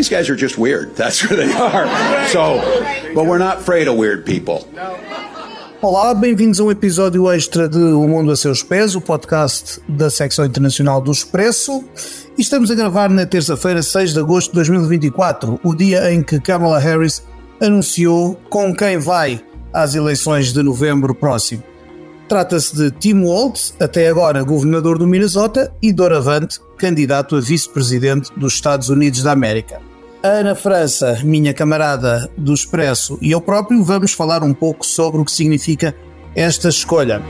these guys are just weird. That's who they are. So, but we're not afraid of weird people. Olá, bem-vindos a um episódio extra de O Mundo a Seus Pés, o podcast da secção internacional do Expresso. E estamos a gravar na terça-feira, 6 de agosto de 2024, o dia em que Kamala Harris anunciou com quem vai às eleições de novembro próximo. Trata-se de Tim Walz, até agora governador do Minnesota, e doravante candidato a vice-presidente dos Estados Unidos da América. Ana França, minha camarada do Expresso, e eu próprio vamos falar um pouco sobre o que significa esta escolha.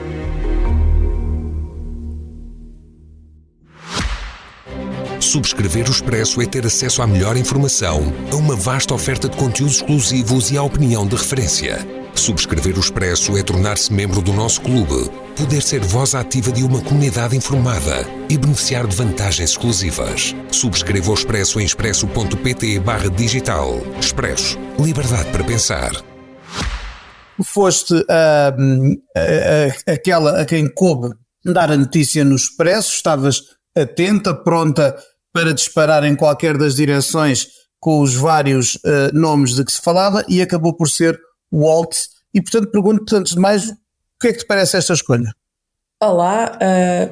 Subscrever o Expresso é ter acesso à melhor informação, a uma vasta oferta de conteúdos exclusivos e à opinião de referência. Subscrever o Expresso é tornar-se membro do nosso clube, poder ser voz ativa de uma comunidade informada e beneficiar de vantagens exclusivas. Subscreva o Expresso em expresso.pt/digital. Expresso. Liberdade para pensar. Foste aquela a quem coube dar a notícia no Expresso, estavas atenta, pronta para disparar em qualquer das direções com os vários nomes de que se falava, e acabou por ser Walz. E portanto pergunto-te, antes de mais, o que é que te parece esta escolha? Olá,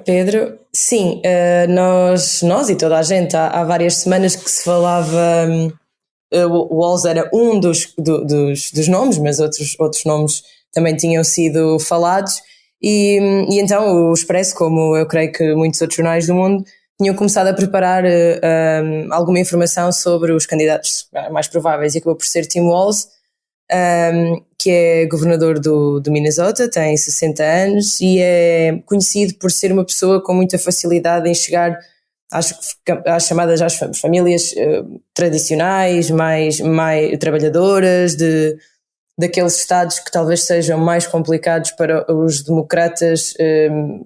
Pedro. Sim, nós e toda a gente, há várias semanas que se falava, o Walz era um dos nomes, mas outros nomes também tinham sido falados, e então o Expresso, como eu creio que muitos outros jornais do mundo, tinham começado a preparar alguma informação sobre os candidatos mais prováveis, e acabou por ser Tim Walz, que é governador do Minnesota, tem 60 anos e é conhecido por ser uma pessoa com muita facilidade em chegar às chamadas às famílias tradicionais, mais trabalhadoras, daqueles estados que talvez sejam mais complicados para os democratas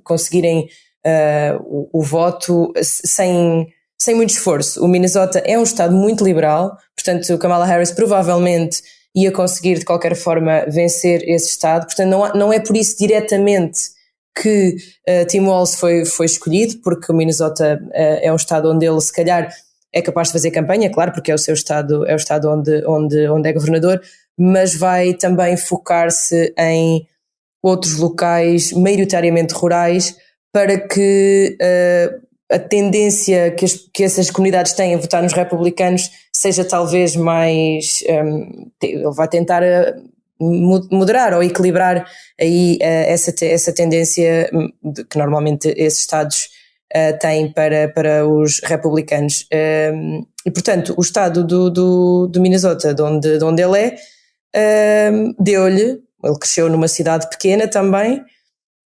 conseguirem o voto sem muito esforço. O Minnesota é um estado muito liberal, portanto Kamala Harris provavelmente ia conseguir de qualquer forma vencer esse estado, portanto não é por isso diretamente que Tim Walz foi escolhido, porque o Minnesota é um estado onde ele se calhar é capaz de fazer campanha, claro, porque é o estado onde é governador, mas vai também focar-se em outros locais maioritariamente rurais, para que a tendência que essas comunidades têm a votar nos republicanos seja talvez mais... ele vai tentar moderar ou equilibrar aí essa tendência que normalmente esses estados têm para os republicanos. E portanto o estado do Minnesota, de onde ele ele cresceu numa cidade pequena também,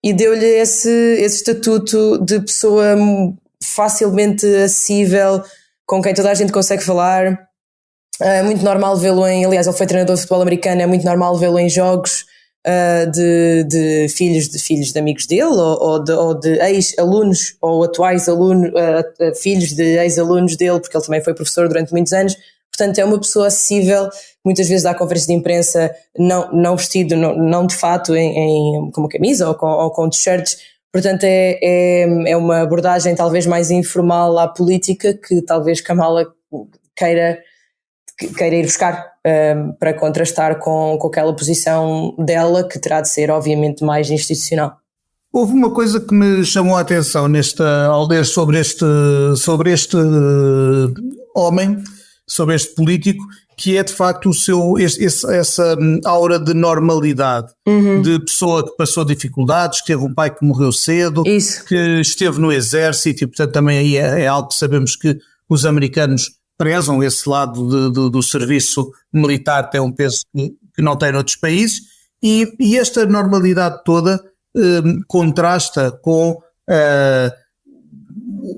e deu-lhe esse estatuto de pessoa facilmente acessível, com quem toda a gente consegue falar. É muito normal vê-lo aliás, ele foi treinador de futebol americano, é muito normal vê-lo em jogos de filhos de amigos dele, ou de ex-alunos, ou atuais alunos, filhos de ex-alunos dele, porque ele também foi professor durante muitos anos. Portanto, é uma pessoa acessível, muitas vezes dá conferência de imprensa não vestido, não de fato, com uma camisa ou com t-shirts. Portanto, é uma abordagem talvez mais informal à política, que talvez Kamala queira ir buscar para contrastar com aquela posição dela, que terá de ser obviamente mais institucional. Houve uma coisa que me chamou a atenção ao ler sobre este homem, sobre este político, que é de facto essa aura de normalidade, de pessoa que passou dificuldades, que teve um pai que morreu cedo, Isso. que esteve no exército, e portanto também aí é algo que sabemos que os americanos prezam, esse lado do serviço militar, tem um peso que não tem noutros países, e esta normalidade toda contrasta com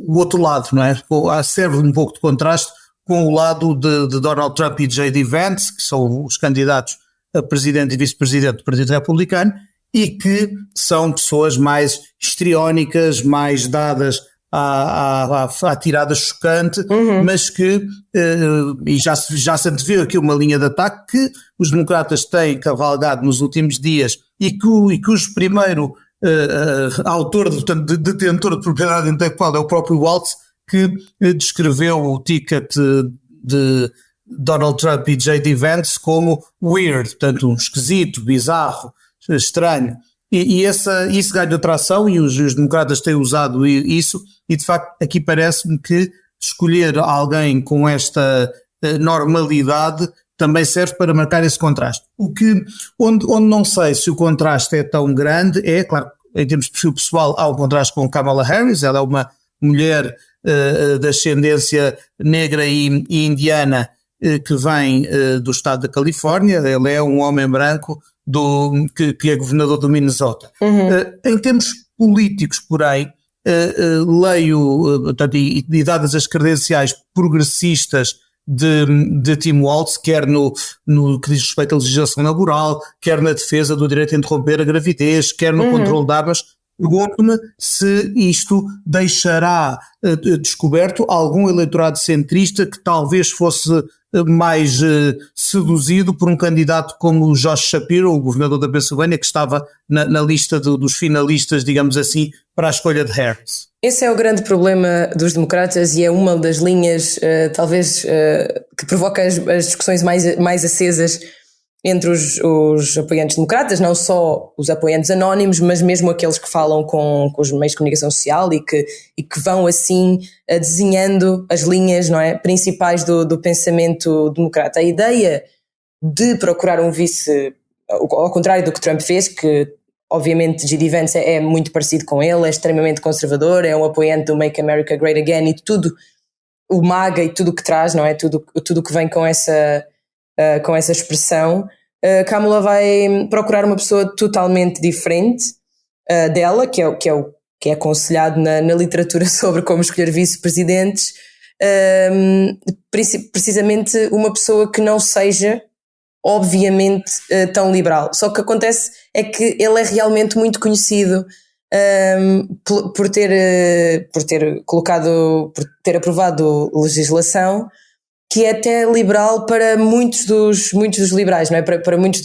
o outro lado, não é? Serve um pouco de contraste com o lado de Donald Trump e J.D. Vance, que são os candidatos a presidente e vice-presidente do Partido Republicano, e que são pessoas mais histriónicas, mais dadas à tirada chocante, mas que, e já se anteveu aqui uma linha de ataque que os democratas têm cavalgado nos últimos dias, e cujo primeiro autor, portanto, detentor de propriedade intelectual é o próprio Walz, que descreveu o ticket de Donald Trump e J.D. Vance como weird, portanto um esquisito, bizarro, estranho. E isso ganha atração e os democratas têm usado isso, e de facto aqui parece-me que escolher alguém com esta normalidade também serve para marcar esse contraste. Onde não sei se o contraste é tão grande é, claro, em termos de perfil pessoal, há um contraste com Kamala Harris. Ela é uma mulher de ascendência negra e indiana que vem do estado da Califórnia. Ele é um homem branco que é governador do Minnesota. Em termos políticos, porém, leio, portanto, e dadas as credenciais progressistas de Tim Walz, quer no que diz respeito à legislação laboral, quer na defesa do direito a interromper a gravidez, quer no controle de armas, pergunto-me se isto deixará descoberto algum eleitorado centrista que talvez fosse mais seduzido por um candidato como o Josh Shapiro, o governador da Pensilvânia, que estava na lista dos finalistas, digamos assim, para a escolha de Harris. Esse é o grande problema dos democratas e é uma das linhas, talvez, que provoca as discussões mais acesas entre os apoiantes democratas, não só os apoiantes anónimos, mas mesmo aqueles que falam com os meios de comunicação social e que vão assim desenhando as linhas, não é, principais do pensamento democrata. A ideia de procurar um vice, ao contrário do que Trump fez, que obviamente J.D. Vance é muito parecido com ele, é extremamente conservador, é um apoiante do Make America Great Again e tudo, o MAGA e tudo o que traz, não é, tudo o que vem com essa expressão. Kamala vai procurar uma pessoa totalmente diferente dela, que é aconselhado na literatura sobre como escolher vice-presidentes, precisamente uma pessoa que não seja obviamente tão liberal. Só que o que acontece é que ele é realmente muito conhecido por ter aprovado legislação que é até liberal para muitos dos liberais, não é? Para muitos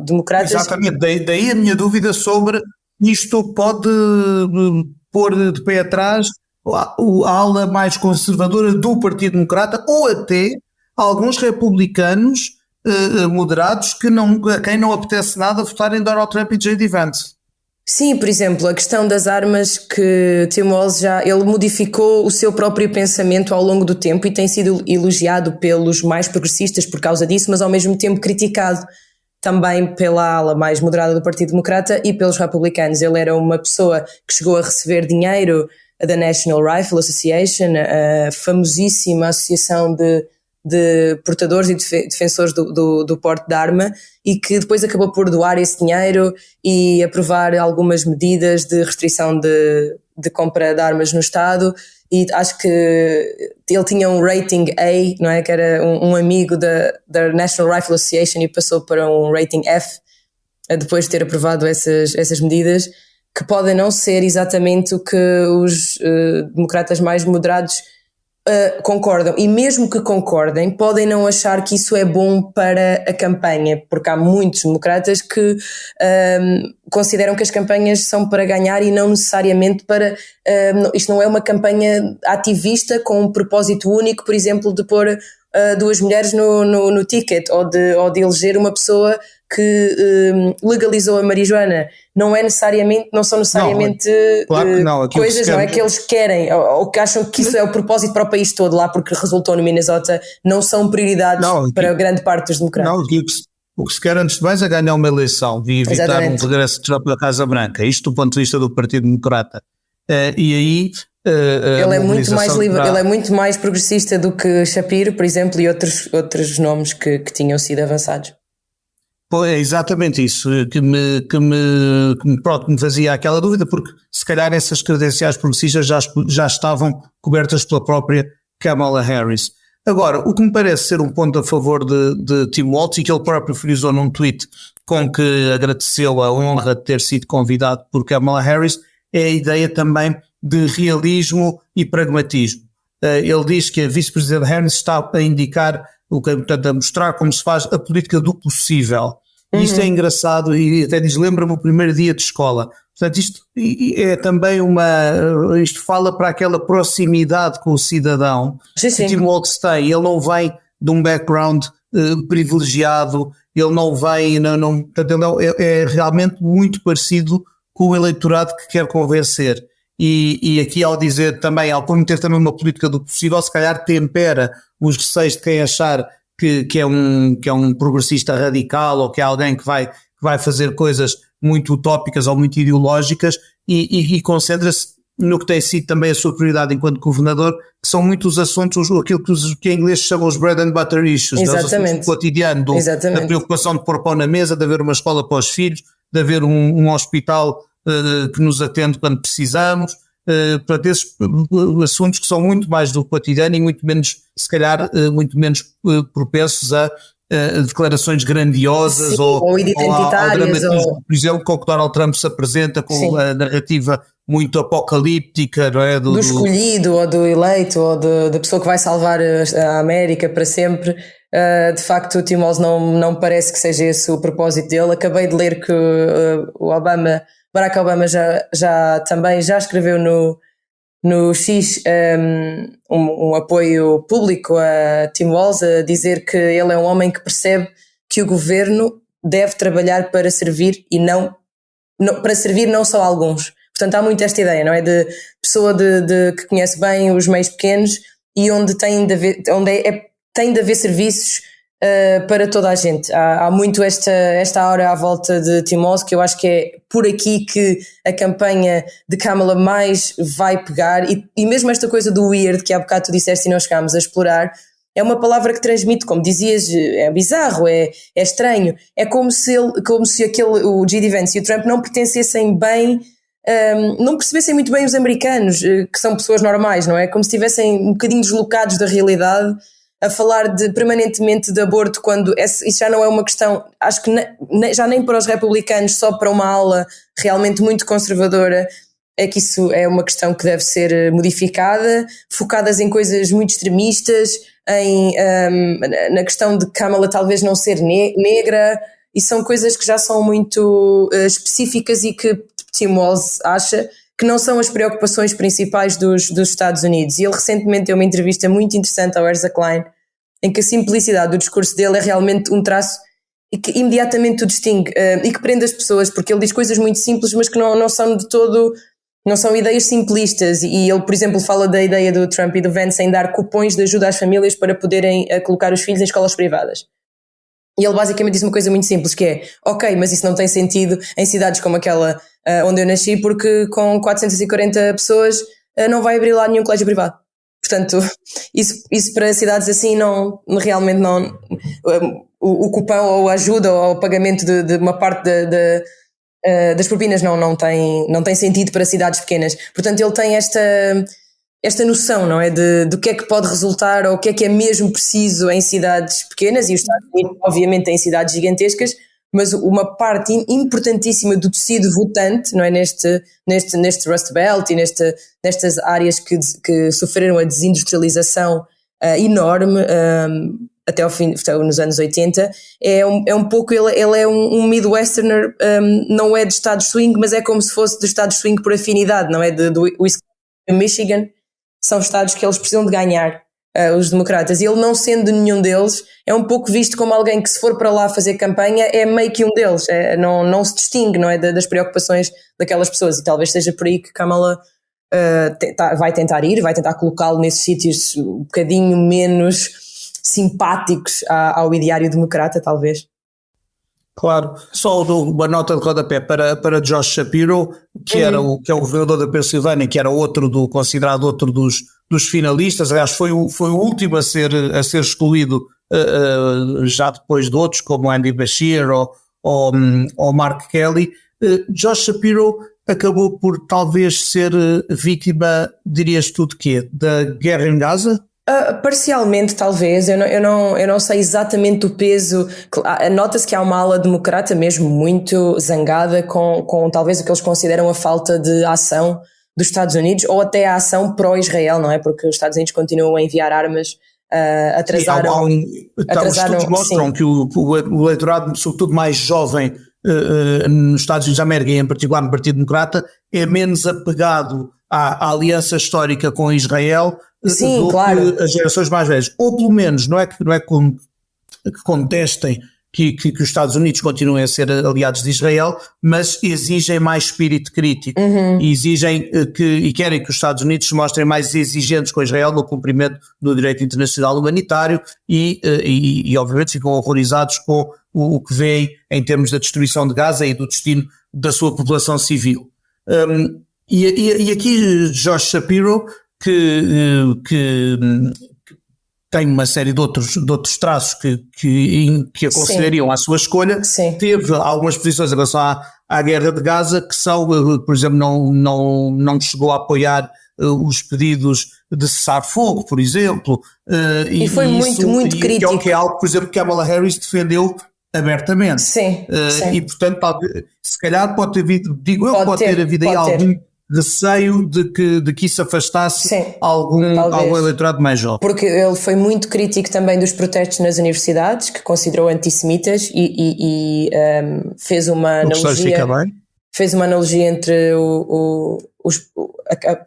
democratas. Exatamente, daí a minha dúvida sobre isto pode pôr de pé atrás a ala mais conservadora do Partido Democrata ou até alguns republicanos moderados a quem não apetece nada votar em Donald Trump e J.D. Vance. Sim, por exemplo, a questão das armas, que Tim Walz ele modificou o seu próprio pensamento ao longo do tempo e tem sido elogiado pelos mais progressistas por causa disso, mas ao mesmo tempo criticado também pela ala mais moderada do Partido Democrata e pelos republicanos. Ele era uma pessoa que chegou a receber dinheiro da National Rifle Association, a famosíssima associação de portadores e defensores do porte de arma, e que depois acabou por doar esse dinheiro e aprovar algumas medidas de restrição de compra de armas no Estado, e acho que ele tinha um rating A, não é? Que era um amigo da National Rifle Association e passou para um rating F depois de ter aprovado essas medidas, que podem não ser exatamente o que os democratas mais moderados concordam, e mesmo que concordem podem não achar que isso é bom para a campanha, porque há muitos democratas que consideram que as campanhas são para ganhar e não necessariamente para isto não é uma campanha ativista com um propósito único, por exemplo, de pôr duas mulheres no ticket ou de eleger uma pessoa que legalizou a marijuana. Não são necessariamente claro que não, coisas, não é, que eles querem ou que acham que isso é o propósito para o país todo, lá porque resultou no Minnesota, não são prioridades para grande parte dos democratas. Não, o que se quer antes de mais é ganhar uma eleição e evitar Exatamente. um regresso de Trump à Casa Branca, isto do ponto de vista do Partido Democrata. E aí ele é muito mais progressista do que Shapiro, por exemplo, e outros nomes que tinham sido avançados. É exatamente isso que me fazia aquela dúvida, porque se calhar essas credenciais progressistas já estavam cobertas pela própria Kamala Harris. Agora, o que me parece ser um ponto a favor de Tim Walz, e que ele próprio frisou num tweet com que agradeceu a honra de ter sido convidado por Kamala Harris, é a ideia também de realismo e pragmatismo. Ele diz que a vice-presidente Harris está a indicar, portanto, a mostrar como se faz a política do possível. Isto é engraçado, e até diz, lembra-me o primeiro dia de escola, Portanto, isto é também isto fala para aquela proximidade com o cidadão Sim, sim. que Tim Walz tem. Ele não vem de um background privilegiado, ele não vem, portanto, ele é realmente muito parecido com o eleitorado que quer convencer. E aqui ao dizer também, ao prometer também uma política do possível, se calhar tempera os receios de quem achar que é um progressista radical ou que é alguém que vai fazer coisas muito utópicas ou muito ideológicas e concentra-se no que tem sido também a sua prioridade enquanto governador, que são muitos assuntos, aquilo que em inglês chamam os bread and butter issues, os assuntos do cotidiano, da preocupação de pôr pão na mesa, de haver uma escola para os filhos, de haver um hospital que nos atende quando precisamos, portanto, esses assuntos que são muito mais do cotidiano e muito menos, se calhar, muito menos propensos a declarações grandiosas. Sim, ou identitárias, por exemplo, com o que Donald Trump se apresenta com Sim. a narrativa muito apocalíptica, não é? Do escolhido, ou do eleito, ou da pessoa que vai salvar a América para sempre. De facto, o Tim Walz não parece que seja esse o propósito dele. Acabei de ler que Barack Obama já escreveu no X um apoio público a Tim Walz, a dizer que ele é um homem que percebe que o governo deve trabalhar para servir e não para servir não só alguns. Portanto, há muito esta ideia, não é? De pessoa que conhece bem os meios pequenos e onde tem de haver serviços para toda a gente. Há muito esta aura à volta de Tim Walz, que eu acho que é por aqui que a campanha de Kamala mais vai pegar, e mesmo esta coisa do weird, que há bocado tu disseste e nós chegámos a explorar, é uma palavra que transmite, como dizias, é bizarro, é estranho, é como se o J.D. Vance e o Trump não pertencessem bem, não percebessem muito bem os americanos, que são pessoas normais, não é? Como se estivessem um bocadinho deslocados da realidade, a falar permanentemente de aborto, quando isso já não é uma questão, acho que já nem para os republicanos, só para uma ala realmente muito conservadora, é que isso é uma questão que deve ser modificada, focadas em coisas muito extremistas, na questão de Kamala talvez não ser negra, e são coisas que já são muito específicas e que Tim Walz acha que não são as preocupações principais dos Estados Unidos. E ele recentemente deu uma entrevista muito interessante ao Ezra Klein, em que a simplicidade do discurso dele é realmente um traço e que imediatamente o distingue e que prende as pessoas, porque ele diz coisas muito simples, mas que não são de todo, não são ideias simplistas. E ele, por exemplo, fala da ideia do Trump e do Vance em dar cupons de ajuda às famílias para poderem colocar os filhos em escolas privadas. E ele basicamente disse uma coisa muito simples, que é, ok, mas isso não tem sentido em cidades como aquela onde eu nasci, porque com 440 pessoas não vai abrir lá nenhum colégio privado. Portanto, isso para cidades assim realmente não, o cupão ou a ajuda ou o pagamento de uma parte das propinas não tem sentido para cidades pequenas. Portanto, ele tem esta noção, não é, do que é que pode resultar ou o que é mesmo preciso em cidades pequenas, e os Estados Unidos obviamente têm cidades gigantescas, mas uma parte importantíssima do tecido votante, não é, neste Rust Belt e nestas áreas que sofreram a desindustrialização enorme até ao fim, nos anos 80, é um pouco, ele é um Midwesterner, não é de estados swing, mas é como se fosse de estados swing por afinidade, não é, do Wisconsin e Michigan, são estados que eles precisam de ganhar, os democratas, e ele não sendo nenhum deles, é um pouco visto como alguém que, se for para lá fazer campanha, é meio que um deles, não se distingue, não é, das preocupações daquelas pessoas, e talvez seja por aí que Kamala vai tentar colocá-lo nesses sítios um bocadinho menos simpáticos ao ideário democrata, talvez. Claro, só uma nota de rodapé para Josh Shapiro, que é o governador da Pensilvânia, que era considerado outro dos finalistas. Aliás, foi o último a ser excluído, já depois de outros, como Andy Beshear ou Mark Kelly. Josh Shapiro acabou por talvez ser vítima, dirias tu, de quê? Da guerra em Gaza? Parcialmente, talvez. Eu não sei exatamente o peso. Nota-se que há uma ala democrata mesmo muito zangada com talvez o que eles consideram a falta de ação dos Estados Unidos, ou até a ação pró-Israel, não é? Porque os Estados Unidos continuam a enviar armas, atrasaram... Os estudos mostram que o eleitorado, sobretudo mais jovem, nos Estados Unidos da América e em particular no Partido Democrata é menos apegado à aliança histórica com Israel Sim, do claro. que as gerações mais velhas. Ou pelo menos não é que contestem que os Estados Unidos continuem a ser aliados de Israel, mas exigem mais espírito crítico e exigem e querem que os Estados Unidos se mostrem mais exigentes com Israel no cumprimento do direito internacional humanitário e obviamente ficam horrorizados com o que veem em termos da destruição de Gaza e do destino da sua população civil. E aqui Josh Shapiro, que tem uma série de outros traços que aconselhariam à sua escolha. Sim. Teve algumas posições em relação à guerra de Gaza que são, por exemplo, não chegou a apoiar os pedidos de cessar fogo, por exemplo. E foi muito crítico. Que é algo, por exemplo, que Kamala Harris defendeu abertamente. Sim. E portanto, se calhar pode ter havido aí algum receio de que isso afastasse algum eleitorado mais jovem. Porque ele foi muito crítico também dos protestos nas universidades, que considerou antissemitas e fez uma analogia entre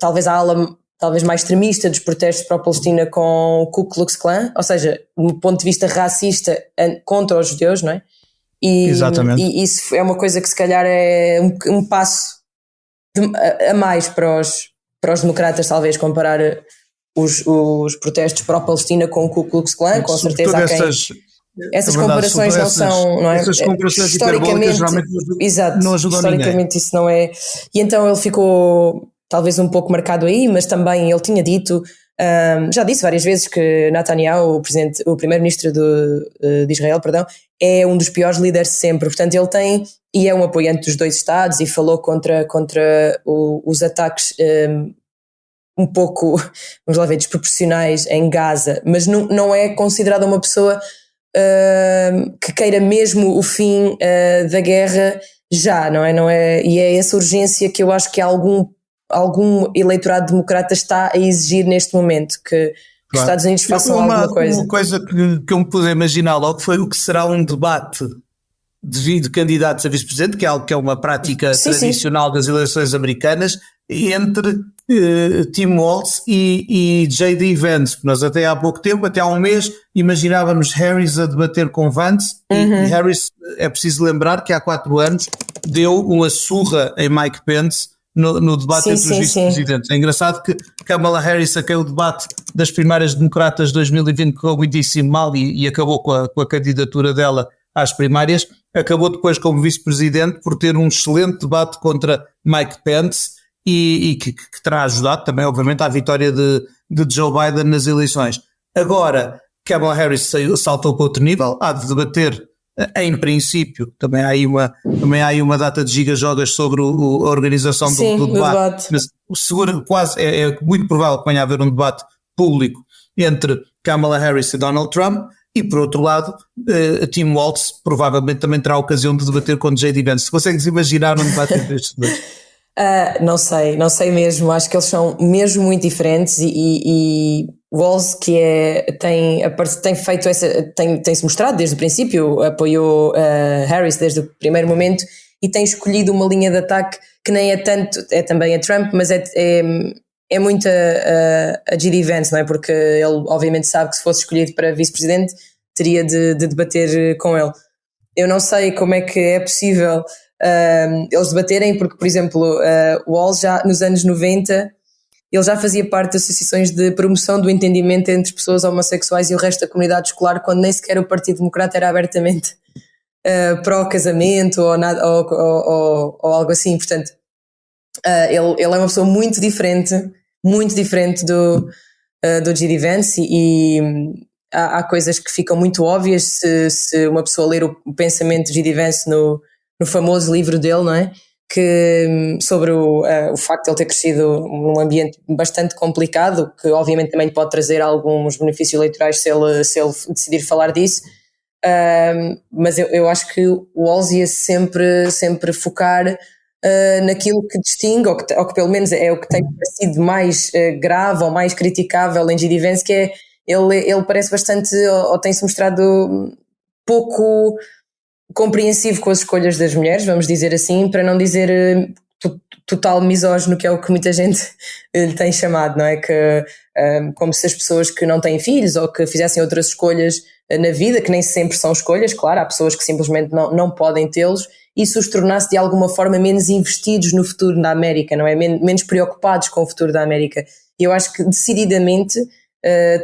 talvez a ala talvez mais extremista dos protestos pró-Palestina com o Ku Klux Klan, ou seja, do ponto de vista racista contra os judeus, não é? Exatamente. E isso é uma coisa que se calhar é um passo a mais para os democratas, talvez, comparar os protestos pró-Palestina com o Ku Klux Klan, com certeza há quem... Essas comparações não são, não é? Essas comparações hiperbólicas geralmente não ajudam ninguém. Historicamente isso não é... E então ele ficou talvez um pouco marcado aí, mas também ele tinha dito, já disse várias vezes que Netanyahu, o primeiro-ministro de Israel, é um dos piores líderes sempre, portanto ele tem, e é um apoiante dos dois Estados, e falou contra os ataques um pouco, vamos lá ver, desproporcionais em Gaza, mas não é considerada uma pessoa que queira mesmo o fim da guerra já, não é? E é essa urgência que eu acho que algum eleitorado democrata está a exigir neste momento, que os Estados Unidos façam alguma coisa. Uma coisa que eu me pude imaginar logo foi o que será um debate de candidatos a vice-presidente, que é algo que é uma prática tradicional das eleições americanas, entre Tim Walz e J.D. Vance. Nós até há pouco tempo, até há um mês, imaginávamos Harris a debater com Vance, e Harris, é preciso lembrar que há 4 anos deu uma surra em Mike Pence no debate entre os vice-presidentes. É engraçado que Kamala Harris, a quem o debate das primárias democratas de 2020 correu muitíssimo mal e acabou com a candidatura dela às primárias, acabou depois como vice-presidente por ter um excelente debate contra Mike Pence e que terá ajudado também, obviamente, à vitória de Joe Biden nas eleições. Agora, Kamala Harris saltou para outro nível, há de debater. Em princípio, também há aí uma data de gigajogas sobre a organização do debate. Mas é muito provável que venha a haver um debate público entre Kamala Harris e Donald Trump, e por outro lado, Tim Walz provavelmente também terá a ocasião de debater com J.D. Vance. Consegues imaginar um debate entre estes dois? Não sei mesmo, acho que eles são mesmo muito diferentes e Walz, que tem feito tem-se mostrado desde o princípio, apoiou Harris desde o primeiro momento e tem escolhido uma linha de ataque que nem é tanto, é também a Trump, mas é muito a J.D. Vance, não é? Porque ele obviamente sabe que se fosse escolhido para vice-presidente teria de debater com ele. Eu não sei como é que é possível eles debaterem, porque, por exemplo, Walz já nos anos 90 ele já fazia parte de associações de promoção do entendimento entre pessoas homossexuais e o resto da comunidade escolar, quando nem sequer o Partido Democrata era abertamente pró-casamento ou algo assim. Portanto, ele é uma pessoa muito diferente do J.D. Vance e há coisas que ficam muito óbvias se uma pessoa ler o pensamento de J.D. Vance no famoso livro dele, não é? Sobre o facto de ele ter crescido num ambiente bastante complicado, que obviamente também pode trazer alguns benefícios eleitorais se ele decidir falar disso, mas eu acho que o Walz ia sempre focar naquilo que distingue, ou que pelo menos é o que tem parecido mais grave ou mais criticável em J.D. Vance, que é ele parece bastante, ou tem-se mostrado pouco compreensivo com as escolhas das mulheres, vamos dizer assim, para não dizer total misógino, que é o que muita gente lhe tem chamado, não é? Que, como se as pessoas que não têm filhos ou que fizessem outras escolhas na vida, que nem sempre são escolhas, claro, há pessoas que simplesmente não podem tê-los, isso os tornasse de alguma forma menos investidos no futuro da América, não é? Menos preocupados com o futuro da América. E eu acho que decididamente,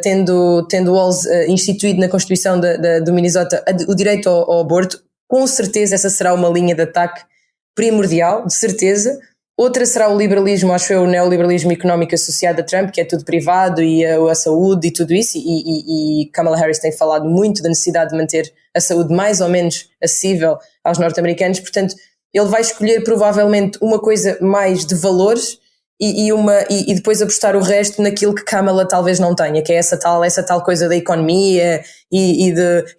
tendo Walz instituído na Constituição do Minnesota o direito ao aborto, com certeza essa será uma linha de ataque primordial, de certeza. Outra será o liberalismo, acho eu, o neoliberalismo económico associado a Trump, que é tudo privado, e a saúde e tudo isso, e Kamala Harris tem falado muito da necessidade de manter a saúde mais ou menos acessível aos norte-americanos. Portanto, ele vai escolher provavelmente uma coisa mais de valores e depois apostar o resto naquilo que Kamala talvez não tenha, que é essa tal coisa da economia e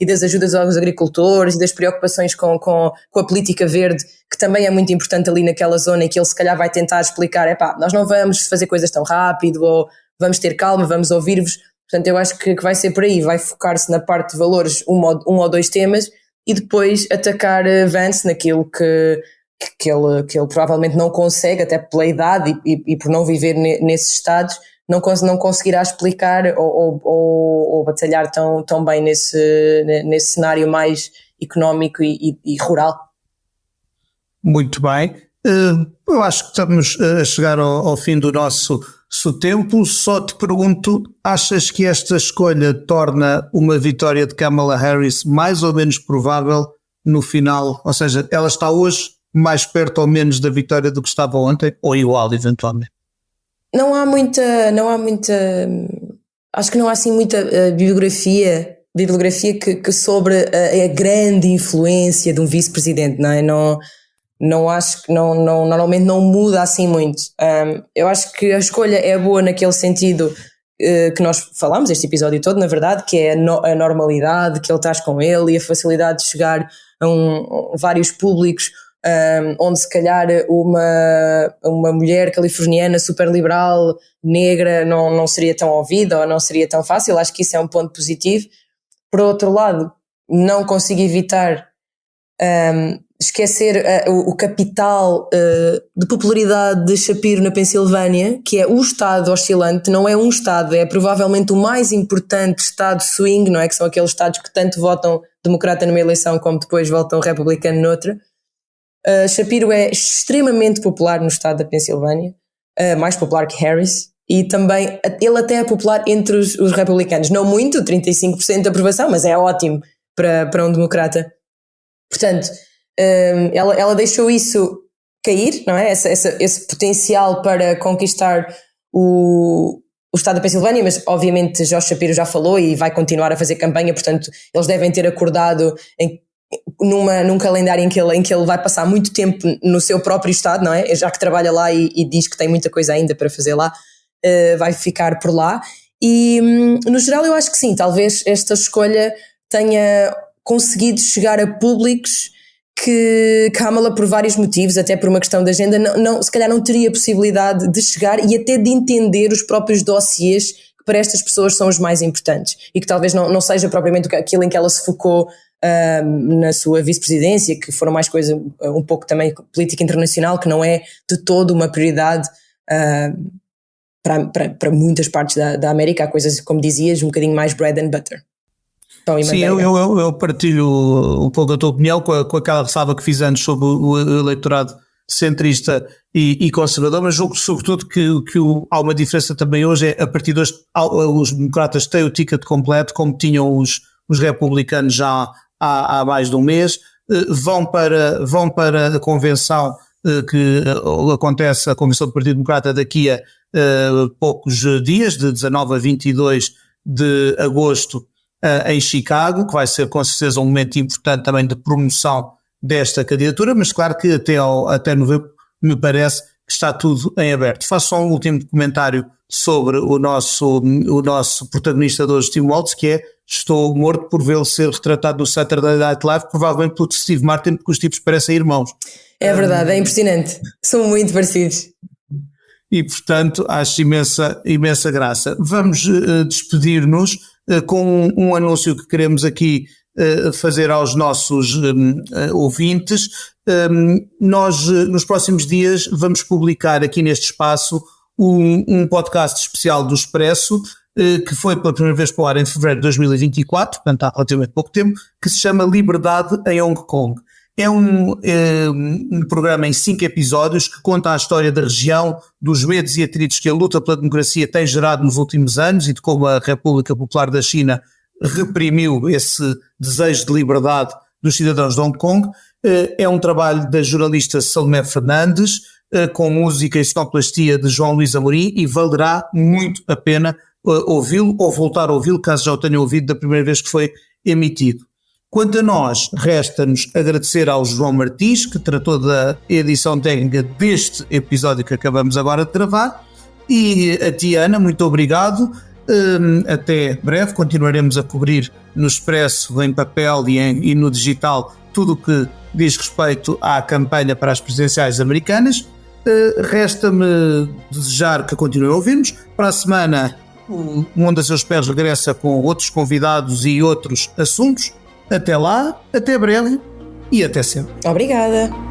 das ajudas aos agricultores e das preocupações com a política verde, que também é muito importante ali naquela zona, e que ele se calhar vai tentar explicar, nós não vamos fazer coisas tão rápido, ou vamos ter calma, vamos ouvir-vos. Portanto, eu acho que vai ser por aí, vai focar-se na parte de valores, um ou dois temas, e depois atacar Vance naquilo que ele provavelmente não consegue, até pela idade e por não viver nesses estados, não conseguirá explicar ou batalhar tão bem nesse cenário mais económico e rural. Muito bem. Eu acho que estamos a chegar ao fim do nosso tempo. Só te pergunto, achas que esta escolha torna uma vitória de Kamala Harris mais ou menos provável no final? Ou seja, ela está hoje mais perto ou menos da vitória do que estava ontem, ou igual, eventualmente? Não há muita, acho que não há assim muita bibliografia que sobre a grande influência de um vice-presidente, não é? Não acho que normalmente não muda assim muito. Eu acho que a escolha é boa naquele sentido que nós falámos este episódio todo, na verdade, que é a normalidade, que ele estás com ele e a facilidade de chegar a vários públicos, onde se calhar uma mulher californiana super liberal, negra, não seria tão ouvida ou não seria tão fácil. Acho que isso é um ponto positivo. Por outro lado, não consigo evitar esquecer o capital de popularidade de Shapiro na Pensilvânia, que é o estado oscilante, não é um estado, é provavelmente o mais importante estado swing, não é? Que são aqueles estados que tanto votam democrata numa eleição como depois votam republicano noutra. Shapiro é extremamente popular no estado da Pensilvânia, mais popular que Harris, e também ele até é popular entre os republicanos, não muito, 35% de aprovação, mas é ótimo para um democrata. Portanto, ela deixou isso cair, não é? Esse potencial para conquistar o estado da Pensilvânia, mas obviamente Josh Shapiro já falou e vai continuar a fazer campanha, portanto eles devem ter acordado num calendário em que ele vai passar muito tempo no seu próprio estado, não é? Já que trabalha lá e diz que tem muita coisa ainda para fazer lá, vai ficar por lá. E no geral eu acho que sim, talvez esta escolha tenha conseguido chegar a públicos que Kamala, por vários motivos, até por uma questão de agenda, se calhar não teria possibilidade de chegar e até de entender os próprios dossiês que para estas pessoas são os mais importantes, e que talvez não seja propriamente aquilo em que ela se focou na sua vice-presidência, que foram mais coisa, um pouco também política internacional, que não é de todo uma prioridade para muitas partes da América. Há coisas, como dizias, um bocadinho mais bread and butter. Sim, eu partilho um pouco a tua opinião com aquela ressalva que fiz antes sobre o eleitorado centrista e conservador, mas julgo sobretudo que há uma diferença também hoje, é a partir de hoje os democratas têm o ticket completo, como tinham os republicanos já há mais de um mês, vão para a convenção que acontece, a convenção do Partido Democrata, daqui a poucos dias, de 19 a 22 de agosto, em Chicago, que vai ser com certeza um momento importante também de promoção desta candidatura, mas claro que até novembro me parece que está tudo em aberto. Faço só um último comentário sobre o nosso protagonista de hoje, Tim Walz, que é: estou morto por vê-lo ser retratado no Saturday Night Live, provavelmente por Steve Martin, porque os tipos parecem irmãos. É verdade, é impressionante, são muito parecidos. E portanto acho imensa graça. Vamos despedir-nos com um anúncio que queremos aqui fazer aos nossos ouvintes. Nós, nos próximos dias, vamos publicar aqui neste espaço um podcast especial do Expresso, que foi pela primeira vez para o ar em fevereiro de 2024, portanto há relativamente pouco tempo, que se chama Liberdade em Hong Kong. É um programa em 5 episódios que conta a história da região, dos medos e atritos que a luta pela democracia tem gerado nos últimos anos e de como a República Popular da China reprimiu esse desejo de liberdade dos cidadãos de Hong Kong. É um trabalho da jornalista Salomé Fernandes, com música e sonoplastia de João Luís Amorim, e valerá muito a pena ouvi-lo ou voltar a ouvi-lo, caso já o tenha ouvido da primeira vez que foi emitido. Quanto a nós, resta-nos agradecer ao João Martins, que tratou da edição técnica deste episódio que acabamos agora de gravar, e a ti, Ana, muito obrigado. Até breve, continuaremos a cobrir no Expresso, em papel e no digital, tudo o que diz respeito à campanha para as presidenciais americanas. Resta-me desejar que continuem a ouvir-nos. Para a semana, o Mundo a Seus Pés regressa com outros convidados e outros assuntos. Até lá, até breve e até sempre. Obrigada.